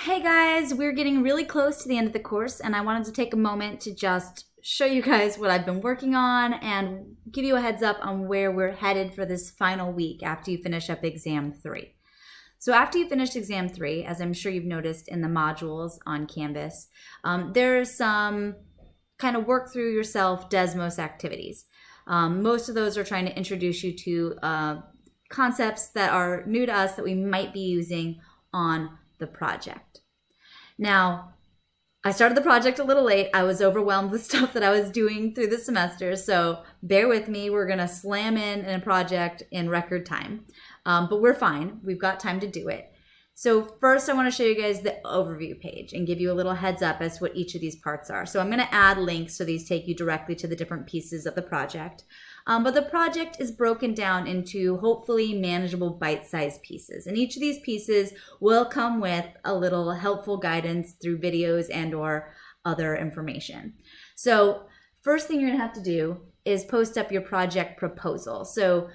Hey guys, we're getting really close to the end of the course, and I wanted to take a moment to just show you guys what I've been working on and give you a heads up on where we're headed for this final week after you finish up exam 3. So after you finish exam 3, as I'm sure you've noticed in the modules on Canvas, there's some kind of work through yourself Desmos activities. Most of those are trying to introduce you to concepts that are new to us that we might be using on the project. Now, I started the project a little late. I was overwhelmed with stuff that I was doing through the semester, so bear with me. We're going to slam in a project in record time, but we're fine. We've got time to do it. So first, I want to show you guys the overview page and give you a little heads up as to what each of these parts are. So I'm going to add links so these take you directly to the different pieces of the project. But the project is broken down into hopefully manageable bite-sized pieces. And each of these pieces will come with a little helpful guidance through videos and or other information. So first thing you're gonna have to do is post up your project proposal. So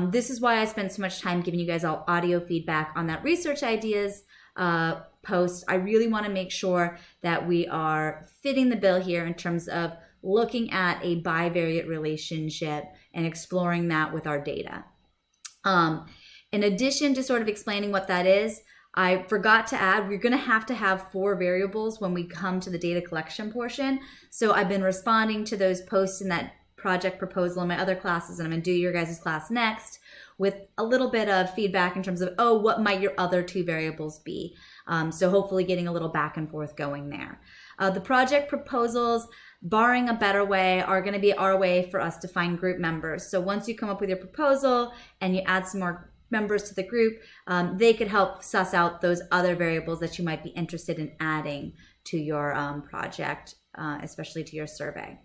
this is why I spent so much time giving you guys all audio feedback on that research ideas post. I really wanna make sure that we are fitting the bill here in terms of looking at a bivariate relationship and exploring that with our data. In addition to sort of explaining what that is, I forgot to add, we're gonna have to have 4 variables when we come to the data collection portion. So I've been responding to those posts in that project proposal in my other classes, and I'm gonna do your guys' class next with a little bit of feedback in terms of, oh, what might your other 2 variables be? So hopefully getting a little back and forth going there. The project proposals, barring a better way, are going to be our way for us to find group members. So once you come up with your proposal and you add some more members to the group, they could help suss out those other variables that you might be interested in adding to your project, especially to your survey.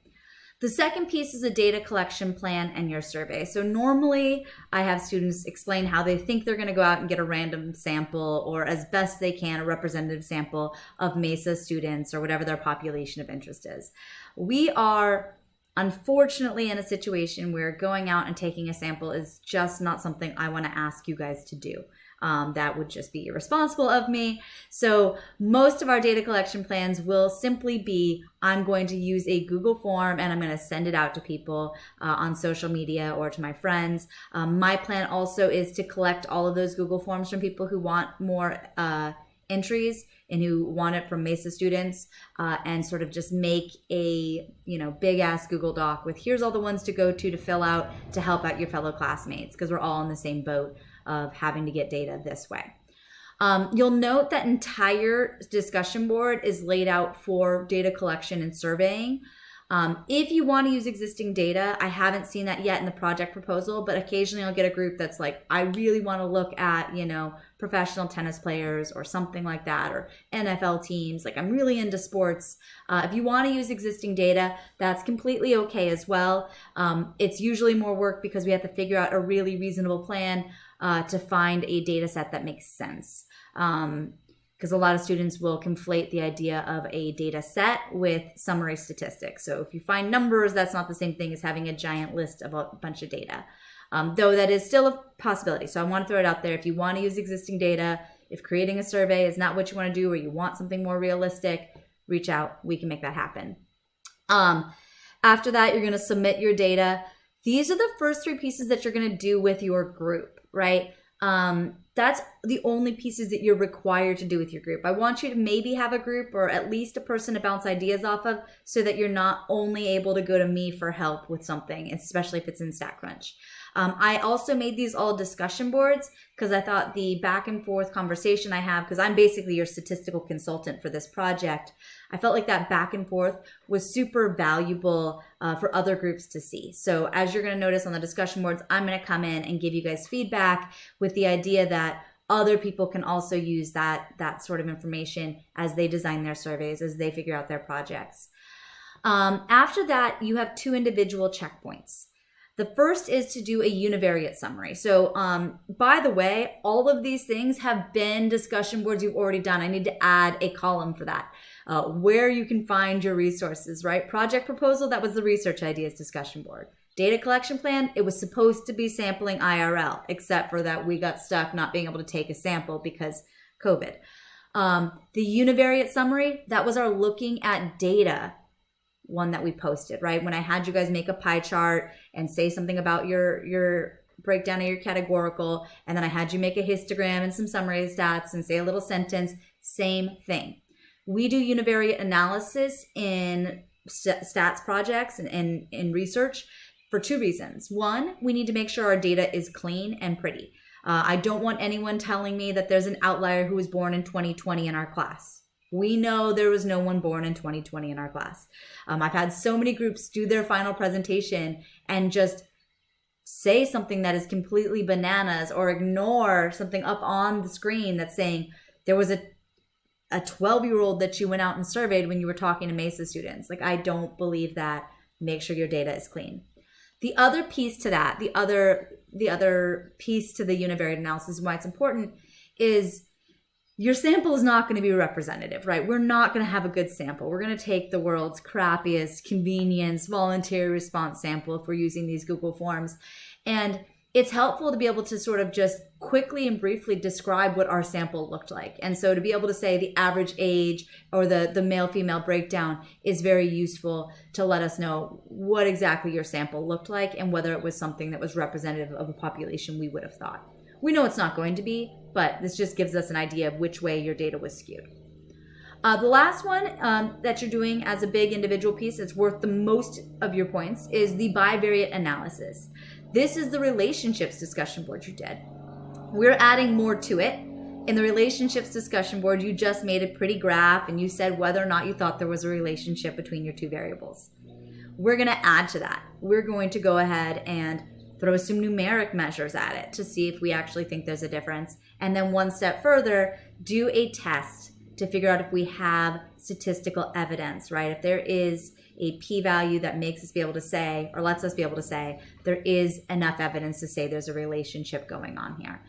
The second piece is a data collection plan and your survey. So normally I have students explain how they think they're going to go out and get a random sample, or as best they can, a representative sample of MESA students or whatever their population of interest is. We are unfortunately in a situation where going out and taking a sample is just not something I want to ask you guys to do. That would just be irresponsible of me. So most of our data collection plans will simply be, I'm going to use a Google form and I'm going to send it out to people on social media or to my friends. My plan also is to collect all of those Google forms from people who want more entries and who want it from MESA students, and sort of just make a big ass Google Doc with here's all the ones to go to fill out to help out your fellow classmates, because we're all in the same boat of having to get data this way. You'll note that entire discussion board is laid out for data collection and surveying. If you want to use existing data, I haven't seen that yet in the project proposal, but occasionally I'll get a group that's like, I really want to look at, professional tennis players or something like that, or NFL teams. Like, I'm really into sports. If you want to use existing data, that's completely okay as well. It's usually more work because we have to figure out a really reasonable plan to find a data set that makes sense. Because a lot of students will conflate the idea of a data set with summary statistics. So if you find numbers, that's not the same thing as having a giant list of a bunch of data, though that is still a possibility. So I want to throw it out there. If you want to use existing data, if creating a survey is not what you want to do, or you want something more realistic, reach out. We can make that happen. After that, you're going to submit your data. These are the first 3 pieces that you're going to do with your group, right? That's the only pieces that you're required to do with your group. I want you to maybe have a group or at least a person to bounce ideas off of, so that you're not only able to go to me for help with something, especially if it's in StatCrunch. I also made these all discussion boards because I thought the back and forth conversation I have, because I'm basically your statistical consultant for this project, I felt like that back and forth was super valuable for other groups to see. So as you're going to notice on the discussion boards, I'm going to come in and give you guys feedback with the idea that other people can also use that sort of information as they design their surveys, as they figure out their projects. After that, you have 2 individual checkpoints. The first is to do a univariate summary. So by the way, all of these things have been discussion boards you've already done. I need to add a column for that. Where you can find your resources, right? Project proposal, that was the research ideas discussion board. Data collection plan, it was supposed to be sampling IRL, except for that we got stuck not being able to take a sample because COVID. The univariate summary, that was our looking at data one that we posted, right? When I had you guys make a pie chart and say something about your breakdown of your categorical, and then I had you make a histogram and some summary stats and say a little sentence, same thing. We do univariate analysis in stats projects and in research for two reasons. One, we need to make sure our data is clean and pretty. I don't want anyone telling me that there's an outlier who was born in 2020 in our class. We know there was no one born in 2020 in our class. I've had so many groups do their final presentation and just say something that is completely bananas or ignore something up on the screen that's saying there was a 12-year-old that you went out and surveyed when you were talking to MESA students. Like, I don't believe that. Make sure your data is clean. The other piece to that, the other piece to the univariate analysis and why it's important is your sample is not going to be representative, right? We're not going to have a good sample. We're going to take the world's crappiest convenience voluntary response sample if we're using these Google Forms. And it's helpful to be able to sort of just quickly and briefly describe what our sample looked like. And so to be able to say the average age or the male-female breakdown is very useful to let us know what exactly your sample looked like and whether it was something that was representative of a population we would have thought. We know it's not going to be, but this just gives us an idea of which way your data was skewed. The last one that you're doing as a big individual piece that's worth the most of your points is the bivariate analysis. This is the relationships discussion board you did. We're adding more to it. In the relationships discussion board, you just made a pretty graph and you said whether or not you thought there was a relationship between your two variables. We're going to add to that. We're going to go ahead and throw some numeric measures at it to see if we actually think there's a difference. And then one step further, do a test to figure out if we have statistical evidence, right? If there is a p-value that makes us be able to say, or lets us be able to say, there is enough evidence to say there's a relationship going on here.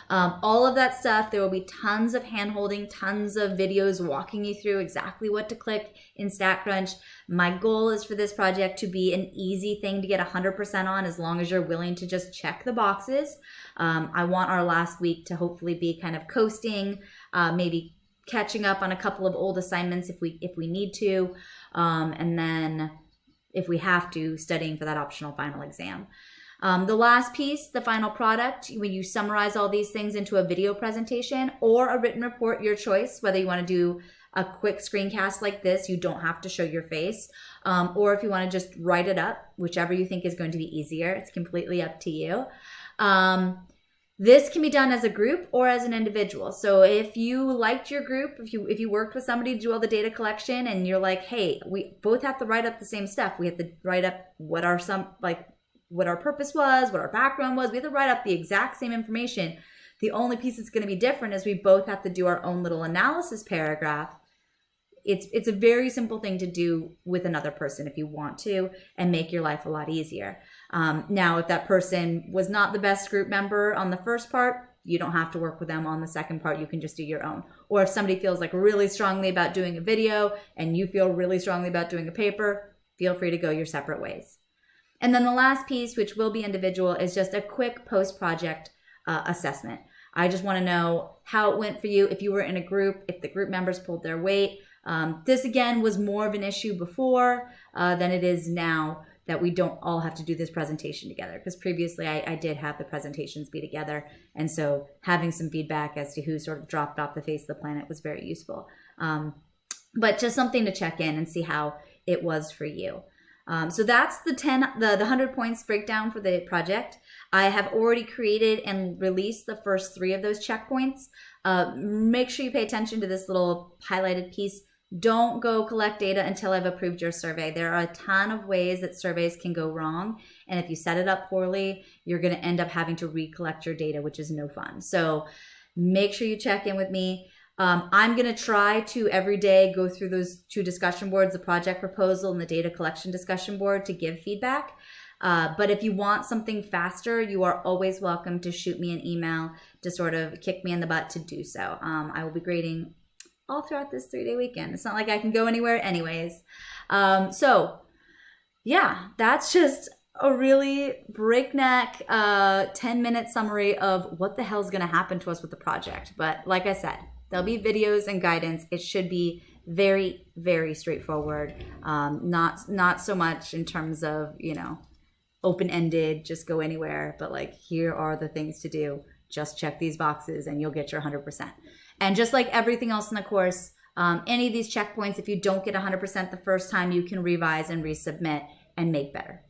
All of that stuff, there will be tons of hand-holding, tons of videos walking you through exactly what to click in StatCrunch. My goal is for this project to be an easy thing to get 100% on as long as you're willing to just check the boxes. I want our last week to hopefully be kind of coasting, maybe catching up on a couple of old assignments if we need to, and then if we have to, studying for that optional final exam. The last piece, the final product, when you summarize all these things into a video presentation or a written report, your choice, whether you want to do a quick screencast like this, you don't have to show your face, or if you want to just write it up, whichever you think is going to be easier, it's completely up to you. This can be done as a group or as an individual. So if you liked your group, if you worked with somebody to do all the data collection and you're like, hey, we both have to write up the same stuff. We have to write up what our purpose was, what our background was. We have to write up the exact same information. The only piece that's going to be different is we both have to do our own little analysis paragraph. It's a very simple thing to do with another person if you want to and make your life a lot easier. Now, if that person was not the best group member on the first part, you don't have to work with them on the second part. You can just do your own. Or if somebody feels like really strongly about doing a video and you feel really strongly about doing a paper, feel free to go your separate ways. And then the last piece, which will be individual, is just a quick post-project assessment. I just want to know how it went for you, if you were in a group, if the group members pulled their weight. This, again, was more of an issue before than it is now that we don't all have to do this presentation together. Because previously I did have the presentations be together. And so having some feedback as to who sort of dropped off the face of the planet was very useful. But just something to check in and see how it was for you. So that's the 100 points breakdown for the project. I have already created and released the first 3 of those checkpoints. Make sure you pay attention to this little highlighted piece. Don't go collect data until I've approved your survey. There are a ton of ways that surveys can go wrong. And if you set it up poorly, you're going to end up having to recollect your data, which is no fun. So make sure you check in with me. I'm going to try to every day go through those 2 discussion boards, the project proposal and the data collection discussion board, to give feedback. But if you want something faster, you are always welcome to shoot me an email to sort of kick me in the butt to do so. I will be grading all throughout this 3-day weekend. It's not like I can go anywhere anyways. So yeah, that's just a really breakneck 10-minute summary of what the hell is going to happen to us with the project. But like I said, There'll be videos and guidance. It should be very, very straightforward. Not so much in terms of, open-ended, just go anywhere, but like, here are the things to do. Just check these boxes and you'll get your 100%. And just like everything else in the course, any of these checkpoints, if you don't get 100% the first time, you can revise and resubmit and make better.